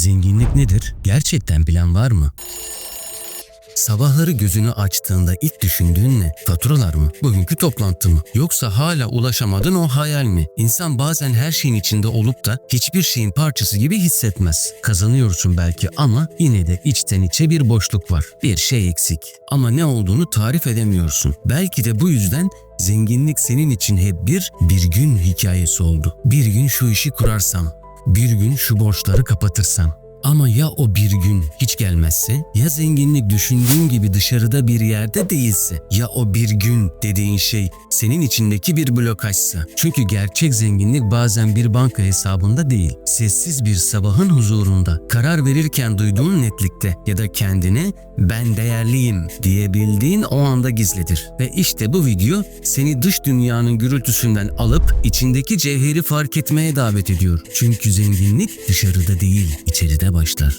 Zenginlik nedir? Gerçekten bilen var mı? Sabahları gözünü açtığında ilk düşündüğün ne? Faturalar mı? Bugünkü toplantı mı? Yoksa hala ulaşamadığın o hayal mi? İnsan bazen her şeyin içinde olup da hiçbir şeyin parçası gibi hissetmez. Kazanıyorsun belki ama yine de içten içe bir boşluk var. Bir şey eksik. Ama ne olduğunu tarif edemiyorsun. Belki de bu yüzden zenginlik senin için hep bir gün hikayesi oldu. Bir gün şu işi kurarsam, bir gün şu borçları kapatırsam. Ama ya o bir gün hiç gelmezse, ya zenginlik düşündüğün gibi dışarıda bir yerde değilse, ya o bir gün dediğin şey senin içindeki bir blokajsa. Çünkü gerçek zenginlik bazen bir banka hesabında değil, sessiz bir sabahın huzurunda, karar verirken duyduğun netlikte ya da kendine ben değerliyim diyebildiğin o anda gizlidir. Ve işte bu video seni dış dünyanın gürültüsünden alıp içindeki cevheri fark etmeye davet ediyor. Çünkü zenginlik dışarıda değil, içeride başlar.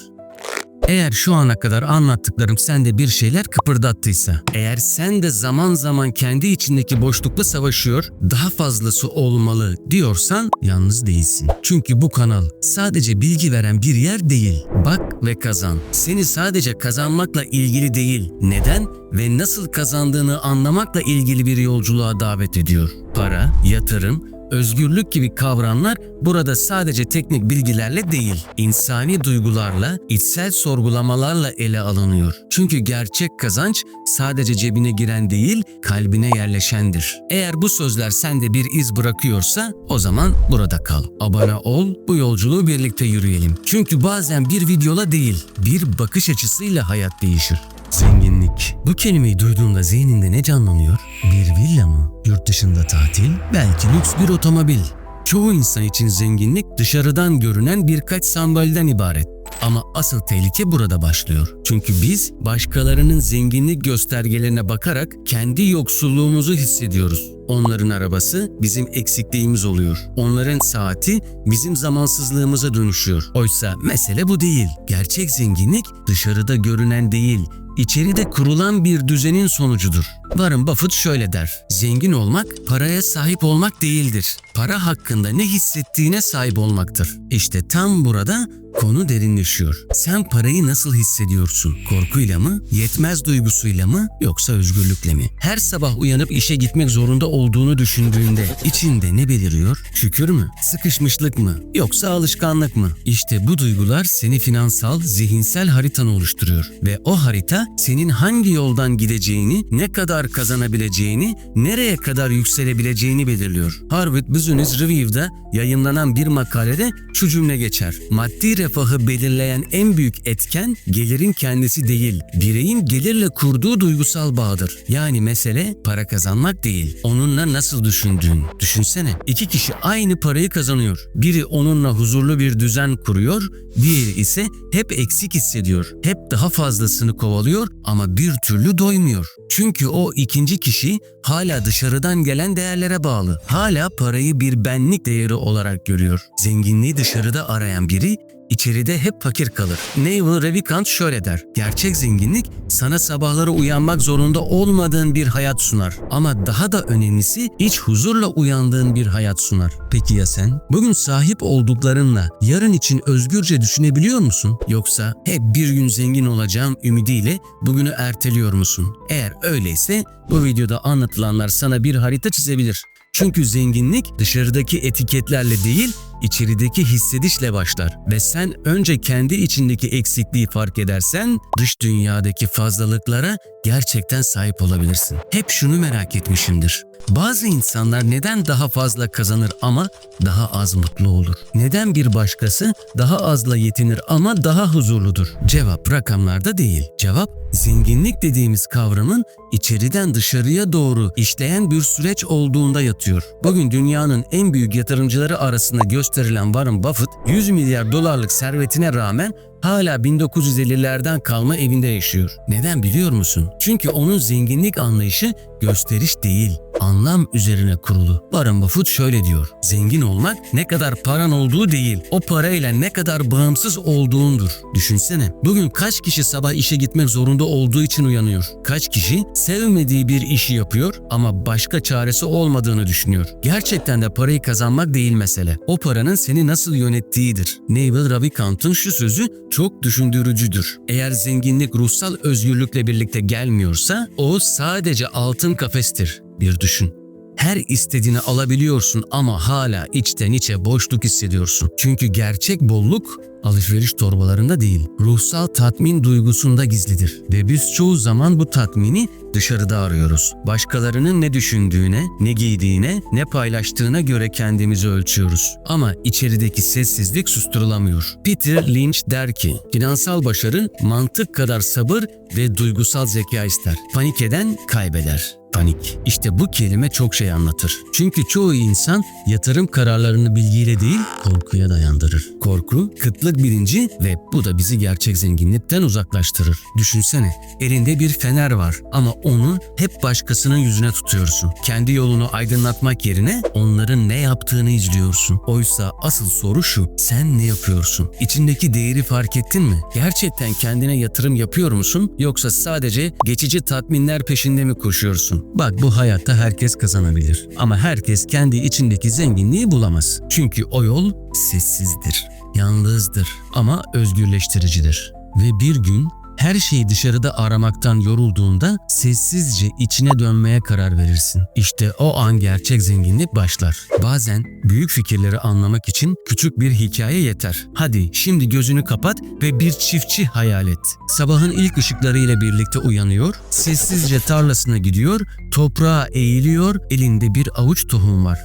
Eğer şu ana kadar anlattıklarım sende bir şeyler kıpırdattıysa, eğer sen de zaman zaman kendi içindeki boşlukla savaşıyor, daha fazlası olmalı diyorsan yalnız değilsin. Çünkü bu kanal sadece bilgi veren bir yer değil. Bak ve kazan. Seni sadece kazanmakla ilgili değil, neden ve nasıl kazandığını anlamakla ilgili bir yolculuğa davet ediyor. Para, yatırım, özgürlük gibi kavramlar burada sadece teknik bilgilerle değil, insani duygularla, içsel sorgulamalarla ele alınıyor. Çünkü gerçek kazanç sadece cebine giren değil, kalbine yerleşendir. Eğer bu sözler sende bir iz bırakıyorsa o zaman burada kal. Abone ol, bu yolculuğu birlikte yürüyelim. Çünkü bazen bir videola değil, bir bakış açısıyla hayat değişir. Zenginlik. Bu kelimeyi duyduğunda zihninde ne canlanıyor? Bir villa mı? Yurt dışında tatil? Belki lüks bir otomobil. Çoğu insan için zenginlik dışarıdan görünen birkaç sandalyeden ibaret. Ama asıl tehlike burada başlıyor. Çünkü biz başkalarının zenginlik göstergelerine bakarak kendi yoksulluğumuzu hissediyoruz. Onların arabası bizim eksikliğimiz oluyor. Onların saati bizim zamansızlığımıza dönüşüyor. Oysa mesele bu değil. Gerçek zenginlik dışarıda görünen değil, İçeride kurulan bir düzenin sonucudur. Warren Buffett şöyle der: zengin olmak paraya sahip olmak değildir. Para hakkında ne hissettiğine sahip olmaktır. İşte tam burada konu derinleşiyor. Sen parayı nasıl hissediyorsun? Korkuyla mı? Yetmez duygusuyla mı? Yoksa özgürlükle mi? Her sabah uyanıp işe gitmek zorunda olduğunu düşündüğünde içinde ne beliriyor? Şükür mü? Sıkışmışlık mı? Yoksa alışkanlık mı? İşte bu duygular seni finansal, zihinsel haritanı oluşturuyor. Ve o harita senin hangi yoldan gideceğini, ne kadar kazanabileceğini, nereye kadar yükselebileceğini belirliyor. Harvard Business Review'da yayınlanan bir makalede şu cümle geçer: maddi refahı belirleyen en büyük etken gelirin kendisi değil, bireyin gelirle kurduğu duygusal bağdır. Yani mesele para kazanmak değil, onunla nasıl düşündüğün. Düşünsene, iki kişi aynı parayı kazanıyor. Biri onunla huzurlu bir düzen kuruyor, diğeri ise hep eksik hissediyor. Hep daha fazlasını kovalıyor ama bir türlü doymuyor. Çünkü o ikinci kişi hala dışarıdan gelen değerlere bağlı. Hala parayı bir benlik değeri olarak görüyor. Zenginliği dışarıda arayan biri İçeride hep fakir kalır. Naval Ravikant şöyle der: gerçek zenginlik sana sabahları uyanmak zorunda olmadığın bir hayat sunar. Ama daha da önemlisi iç huzurla uyandığın bir hayat sunar. Peki ya sen? Bugün sahip olduklarınla yarın için özgürce düşünebiliyor musun? Yoksa hep bir gün zengin olacağım ümidiyle bugünü erteliyor musun? Eğer öyleyse bu videoda anlatılanlar sana bir harita çizebilir. Çünkü zenginlik dışarıdaki etiketlerle değil, içerideki hissedişle başlar ve sen önce kendi içindeki eksikliği fark edersen dış dünyadaki fazlalıklara gerçekten sahip olabilirsin. Hep şunu merak etmişimdir: bazı insanlar neden daha fazla kazanır ama daha az mutlu olur? Neden bir başkası daha azla yetinir ama daha huzurludur? Cevap rakamlarda değil. Cevap zenginlik dediğimiz kavramın içeriden dışarıya doğru işleyen bir süreç olduğunda yatıyor. Bugün dünyanın en büyük yatırımcıları arasında gösterilen Warren Buffett 100 milyar dolarlık servetine rağmen hala 1950'lerden kalma evinde yaşıyor. Neden biliyor musun? Çünkü onun zenginlik anlayışı gösteriş değil, anlam üzerine kurulu. Warren Buffett şöyle diyor: zengin olmak ne kadar paran olduğu değil, o parayla ne kadar bağımsız olduğundur. Düşünsene, bugün kaç kişi sabah işe gitmek zorunda olduğu için uyanıyor? Kaç kişi sevmediği bir işi yapıyor ama başka çaresi olmadığını düşünüyor? Gerçekten de parayı kazanmak değil mesele. O paranın seni nasıl yönettiğidir. Naval Ravikant'ın şu sözü çok düşündürücüdür. Eğer zenginlik ruhsal özgürlükle birlikte gelmiyorsa o sadece altın kafestir. Bir düşün. Her istediğini alabiliyorsun ama hala içten içe boşluk hissediyorsun. Çünkü gerçek bolluk alışveriş torbalarında değil, ruhsal tatmin duygusunda gizlidir. Ve biz çoğu zaman bu tatmini dışarıda arıyoruz. Başkalarının ne düşündüğüne, ne giydiğine, ne paylaştığına göre kendimizi ölçüyoruz. Ama içerideki sessizlik susturulamıyor. Peter Lynch der ki, finansal başarı mantık kadar sabır ve duygusal zeka ister. Panik eden kaybeder. Panik. İşte bu kelime çok şey anlatır. Çünkü çoğu insan yatırım kararlarını bilgiyle değil, korkuya dayandırır. Korku, kıtlık bilinci ve bu da bizi gerçek zenginlikten uzaklaştırır. Düşünsene, elinde bir fener var ama onu hep başkasının yüzüne tutuyorsun. Kendi yolunu aydınlatmak yerine onların ne yaptığını izliyorsun. Oysa asıl soru şu: sen ne yapıyorsun? İçindeki değeri fark ettin mi? Gerçekten kendine yatırım yapıyor musun? Yoksa sadece geçici tatminler peşinde mi koşuyorsun? Bak, bu hayatta herkes kazanabilir ama herkes kendi içindeki zenginliği bulamaz. Çünkü o yol sessizdir, yalnızdır ama özgürleştiricidir. Ve bir gün her şeyi dışarıda aramaktan yorulduğunda sessizce içine dönmeye karar verirsin. İşte o an gerçek zenginlik başlar. Bazen büyük fikirleri anlamak için küçük bir hikaye yeter. Hadi şimdi gözünü kapat ve bir çiftçi hayal et. Sabahın ilk ışıklarıyla birlikte uyanıyor, sessizce tarlasına gidiyor, toprağa eğiliyor, elinde bir avuç tohum var.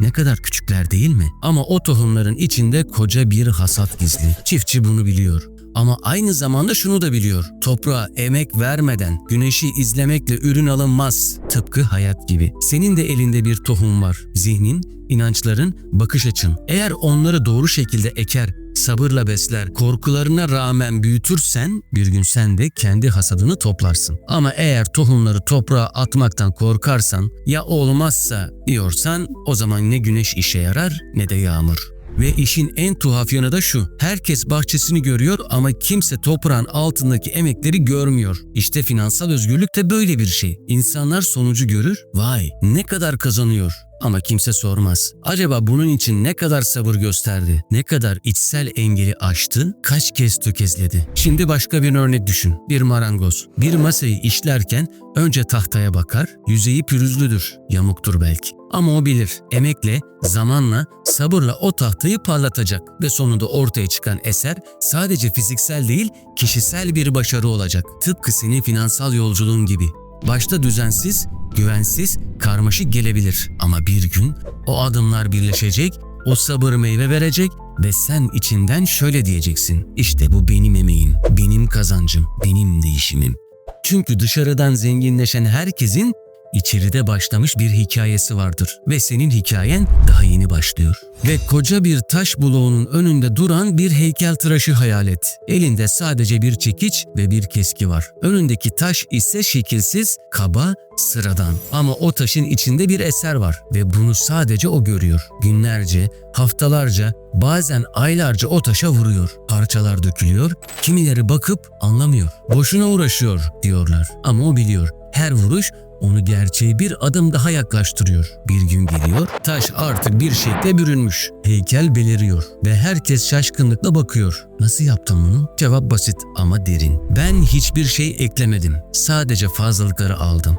Ne kadar küçükler değil mi? Ama o tohumların içinde koca bir hasat gizli. Çiftçi bunu biliyor. Ama aynı zamanda şunu da biliyor: toprağa emek vermeden güneşi izlemekle ürün alınmaz. Tıpkı hayat gibi. Senin de elinde bir tohum var. Zihnin, inançların, bakış açın. Eğer onları doğru şekilde eker, sabırla besler, korkularına rağmen büyütürsen bir gün sen de kendi hasadını toplarsın. Ama eğer tohumları toprağa atmaktan korkarsan, ya olmazsa diyorsan, o zaman ne güneş işe yarar ne de yağmur. Ve işin en tuhaf yanı da şu: herkes bahçesini görüyor ama kimse toprağın altındaki emekleri görmüyor. İşte finansal özgürlük de böyle bir şey. İnsanlar sonucu görür, vay ne kadar kazanıyor. Ama kimse sormaz. Acaba bunun için ne kadar sabır gösterdi? Ne kadar içsel engeli aştı? Kaç kez tökezledi? Şimdi başka bir örnek düşün. Bir marangoz bir masayı işlerken önce tahtaya bakar. Yüzeyi pürüzlüdür, yamuktur belki. Ama o bilir, emekle, zamanla, sabırla o tahtayı parlatacak ve sonunda ortaya çıkan eser sadece fiziksel değil, kişisel bir başarı olacak. Tıpkı senin finansal yolculuğun gibi. Başta düzensiz, güvensiz, karmaşık gelebilir ama bir gün o adımlar birleşecek, o sabır meyve verecek ve sen içinden şöyle diyeceksin: İşte bu benim emeğim, benim kazancım, benim değişimim. Çünkü dışarıdan zenginleşen herkesin içeride başlamış bir hikayesi vardır ve senin hikayen daha yeni başlıyor. Ve koca bir taş bloğunun önünde duran bir heykeltıraşı hayal et. Elinde sadece bir çekiç ve bir keski var. Önündeki taş ise şekilsiz, kaba, sıradan. Ama o taşın içinde bir eser var ve bunu sadece o görüyor. Günlerce, haftalarca, bazen aylarca o taşa vuruyor. Parçalar dökülüyor, kimileri bakıp anlamıyor. Boşuna uğraşıyor diyorlar ama o biliyor. Her vuruş onu gerçeğe bir adım daha yaklaştırıyor. Bir gün geliyor, taş artık bir şekle bürünmüş. Heykel beliriyor ve herkes şaşkınlıkla bakıyor. Nasıl yaptın bunu? Cevap basit ama derin. Ben hiçbir şey eklemedim. Sadece fazlalıkları aldım.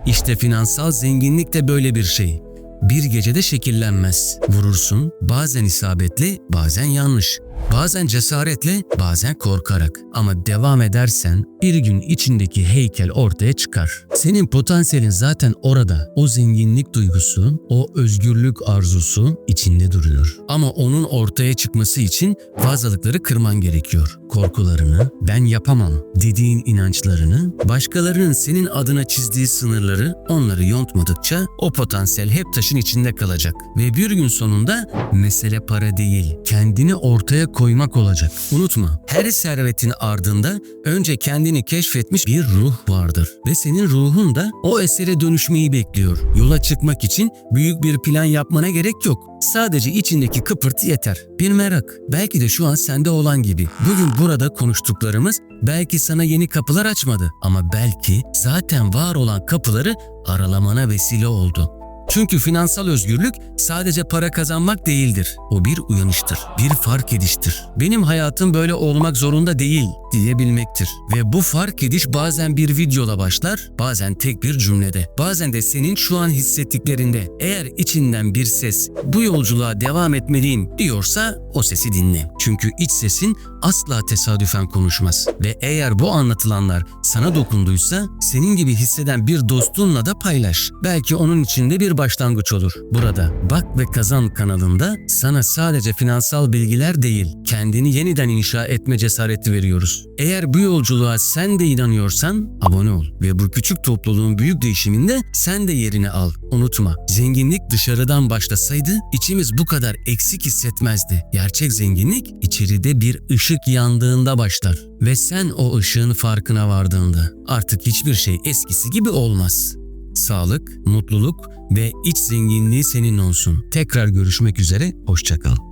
İşte finansal zenginlik de böyle bir şey. Bir gecede şekillenmez. Vurursun, bazen isabetle, bazen yanlış. Bazen cesaretle, bazen korkarak. Ama devam edersen bir gün içindeki heykel ortaya çıkar. Senin potansiyelin zaten orada. O zenginlik duygusu, o özgürlük arzusu içinde duruyor. Ama onun ortaya çıkması için fazlalıkları kırman gerekiyor. Korkularını, ben yapamam dediğin inançlarını, başkalarının senin adına çizdiği sınırları, onları yontmadıkça o potansiyel hep taşın içinde kalacak. Ve bir gün sonunda mesele para değil, kendini ortaya koymak olacak. Unutma, her servetin ardında önce kendini keşfetmiş bir ruh vardır. Ve senin ruhun da o esere dönüşmeyi bekliyor. Yola çıkmak için büyük bir plan yapmana gerek yok. Sadece içindeki kıpırtı yeter. Bir merak, belki de şu an sende olan gibi. Bugün burada konuştuklarımız belki sana yeni kapılar açmadı ama belki zaten var olan kapıları aralamana vesile oldu. Çünkü finansal özgürlük sadece para kazanmak değildir. O bir uyanıştır, bir fark ediştir. Benim hayatım böyle olmak zorunda değil diyebilmektir. Ve bu fark ediş bazen bir videola başlar, bazen tek bir cümlede, bazen de senin şu an hissettiklerinde. Eğer içinden bir ses bu yolculuğa devam etmeliyim diyorsa o sesi dinle. Çünkü iç sesin asla tesadüfen konuşmaz. Ve eğer bu anlatılanlar sana dokunduysa senin gibi hisseden bir dostunla da paylaş. Belki onun için de bir başlangıç olur. Burada Bak ve Kazan kanalında sana sadece finansal bilgiler değil, kendini yeniden inşa etme cesareti veriyoruz. Eğer bu yolculuğa sen de inanıyorsan abone ol ve bu küçük topluluğun büyük değişiminde sen de yerini al. Unutma, zenginlik dışarıdan başlasaydı içimiz bu kadar eksik hissetmezdi. Gerçek zenginlik içeride bir ışık yandığında başlar ve sen o ışığın farkına vardığında artık hiçbir şey eskisi gibi olmaz. Sağlık, mutluluk ve iç zenginliği senin olsun. Tekrar görüşmek üzere, hoşça kal.